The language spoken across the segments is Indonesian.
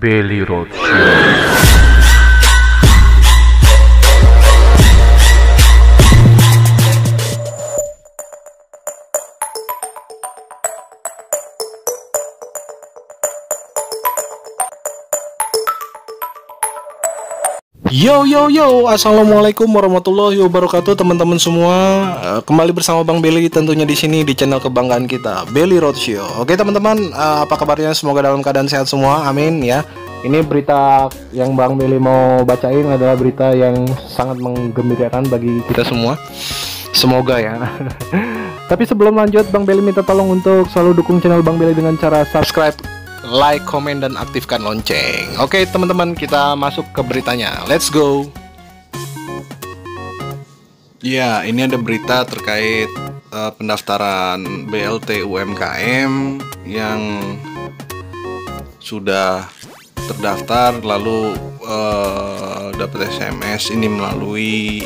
Belly Road. Yo, assalamualaikum warahmatullahi wabarakatuh teman-teman semua. Kembali bersama Bang Belly tentunya di sini di channel kebanggaan kita, Belly Roadshow. Oke teman-teman, apa kabarnya? Semoga dalam keadaan sehat semua, amin ya. Ini berita yang Bang Belly mau bacain adalah berita yang sangat menggembirakan bagi kita semua. Semoga ya. Tapi sebelum lanjut, Bang Belly minta tolong untuk selalu dukung channel Bang Belly dengan cara subscribe, like, komen, dan aktifkan lonceng. Oke teman-teman, kita masuk ke beritanya. Let's go. Ya, ini ada berita terkait pendaftaran BLT UMKM yang sudah terdaftar lalu dapat SMS ini melalui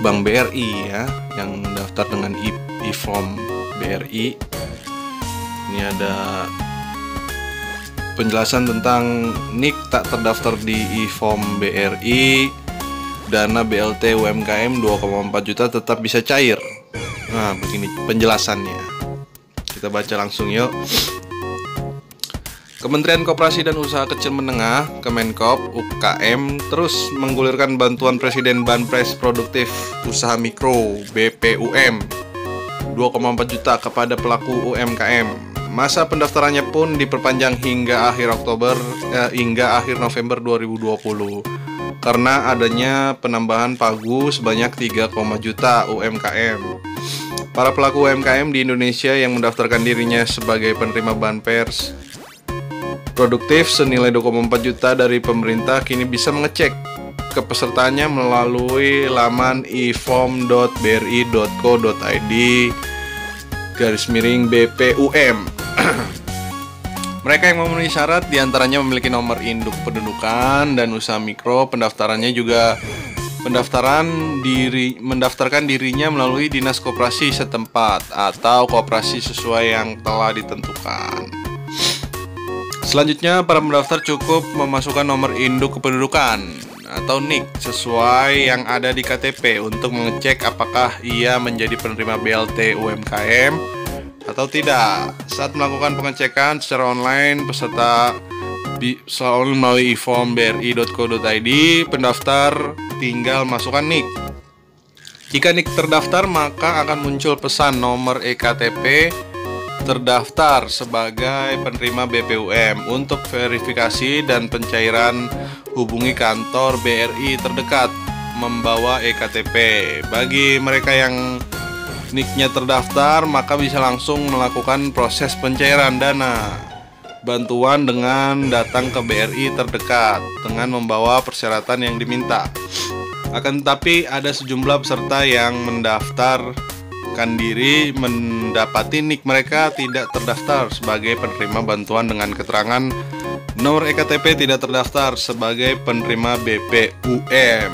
Bank BRI ya, yang daftar dengan e-form BRI. Ini ada penjelasan tentang NIK tak terdaftar di e-form BRI, dana BLT UMKM 2,4 juta tetap bisa cair. Nah, begini penjelasannya. Kita baca langsung yuk. Kementerian Koperasi dan Usaha Kecil Menengah, Kemenkop, UKM terus menggulirkan bantuan Presiden Banpres Produktif Usaha Mikro BPUM 2,4 juta kepada pelaku UMKM. Masa pendaftarannya pun diperpanjang hingga akhir November 2020 karena adanya penambahan pagu sebanyak 3, juta UMKM. Para pelaku UMKM di Indonesia yang mendaftarkan dirinya sebagai penerima Banpres Produktif senilai 2,4 juta dari pemerintah kini bisa mengecek kepesertaannya melalui laman e-form.bri.co.id/BPUM. Mereka yang memenuhi syarat diantaranya memiliki nomor induk pendudukan dan usaha mikro. Pendaftarannya juga mendaftarkan dirinya melalui dinas koperasi setempat atau koperasi sesuai yang telah ditentukan. Selanjutnya, para pendaftar cukup memasukkan nomor induk kependudukan atau NIK sesuai yang ada di KTP untuk mengecek apakah ia menjadi penerima BLT UMKM atau tidak. Saat melakukan pengecekan secara online, peserta selalu melalui e-form bri.co.id, pendaftar tinggal masukkan NIK. Jika NIK terdaftar, maka akan muncul pesan nomor eKTP terdaftar sebagai penerima BPUM. Untuk verifikasi dan pencairan, hubungi kantor BRI terdekat membawa eKTP. Bagi mereka yang NIK-nya terdaftar, maka bisa langsung melakukan proses pencairan dana bantuan dengan datang ke BRI terdekat dengan membawa persyaratan yang diminta. Akan tetapi ada sejumlah peserta yang mendaftarkan diri mendapati NIK mereka tidak terdaftar sebagai penerima bantuan dengan keterangan nomor eKTP tidak terdaftar sebagai penerima BPUM.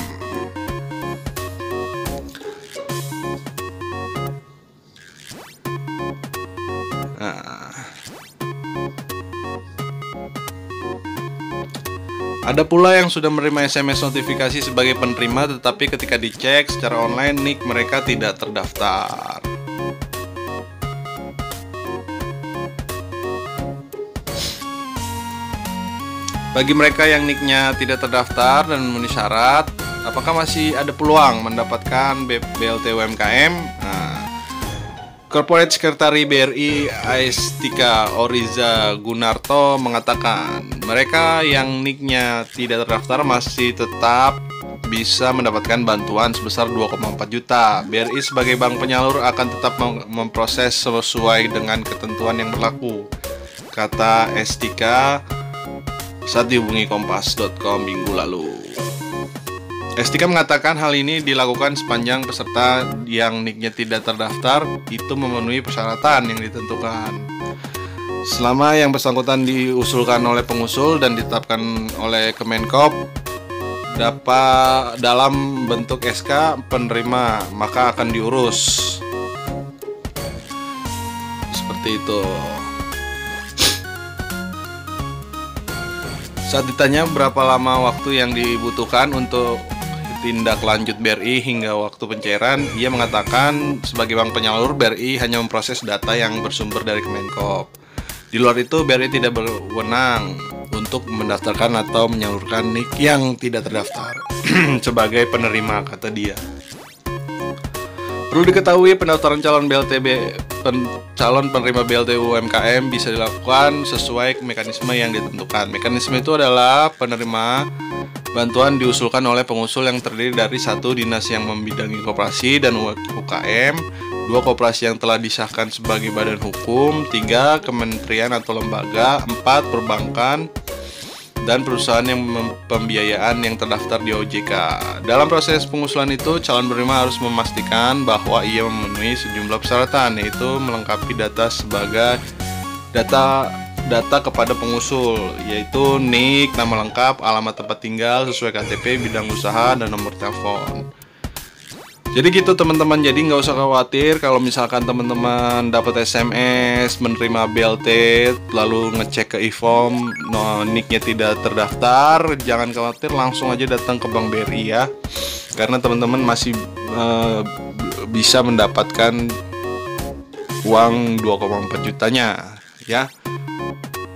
Ada pula yang sudah menerima SMS notifikasi sebagai penerima, tetapi ketika dicek secara online NIK mereka tidak terdaftar. Bagi mereka yang NIK-nya tidak terdaftar dan memenuhi syarat, apakah masih ada peluang mendapatkan BLT UMKM? Corporate Secretary BRI Aistika Oriza Gunarto mengatakan mereka yang NIK-nya tidak terdaftar masih tetap bisa mendapatkan bantuan sebesar 2,4 juta. BRI sebagai bank penyalur akan tetap memproses sesuai dengan ketentuan yang berlaku, kata Aistika saat dihubungi kompas.com minggu lalu. Estika mengatakan hal ini dilakukan sepanjang peserta yang NIK-nya tidak terdaftar itu memenuhi persyaratan yang ditentukan. Selama yang bersangkutan diusulkan oleh pengusul dan ditetapkan oleh Kemenkop dapat dalam bentuk SK penerima, maka akan diurus. Seperti itu. Saat ditanya berapa lama waktu yang dibutuhkan untuk tindak lanjut BRI hingga waktu pencairan, ia mengatakan sebagai bank penyalur, BRI hanya memproses data yang bersumber dari Kemenkop. Di luar itu, BRI tidak berwenang untuk mendaftarkan atau menyalurkan NIK yang tidak terdaftar sebagai penerima, kata dia. Perlu diketahui, pendaftaran calon penerima BLT UMKM bisa dilakukan sesuai mekanisme yang ditentukan. Mekanisme itu adalah penerima bantuan diusulkan oleh pengusul yang terdiri dari 1. Dinas yang membidangi koperasi dan UKM, 2. Koperasi yang telah disahkan sebagai badan hukum, 3. Kementerian atau lembaga, 4. Perbankan dan perusahaan yang pembiayaan yang terdaftar di OJK. Dalam proses pengusulan itu, calon penerima harus memastikan bahwa ia memenuhi sejumlah persyaratan, yaitu melengkapi data sebagai data kepada pengusul, yaitu NIK, nama lengkap, alamat tempat tinggal sesuai KTP, bidang usaha, dan nomor telepon. Jadi gitu teman-teman, jadi nggak usah khawatir kalau misalkan teman-teman dapat SMS menerima BLT lalu ngecek ke e-form NIK-nya tidak terdaftar, jangan khawatir, langsung aja datang ke Bank BRI ya, karena teman-teman masih bisa mendapatkan uang 2,4 jutanya ya.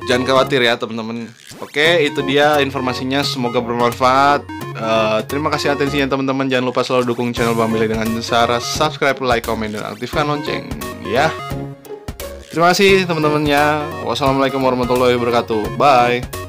Jangan khawatir ya teman-teman. Oke, itu dia informasinya, semoga bermanfaat. Terima kasih atensinya teman-teman. Jangan lupa selalu dukung channel Bang Billy dengan cara subscribe, like, komen, dan aktifkan lonceng ya. Terima kasih teman-teman ya. Wassalamualaikum warahmatullahi wabarakatuh. Bye.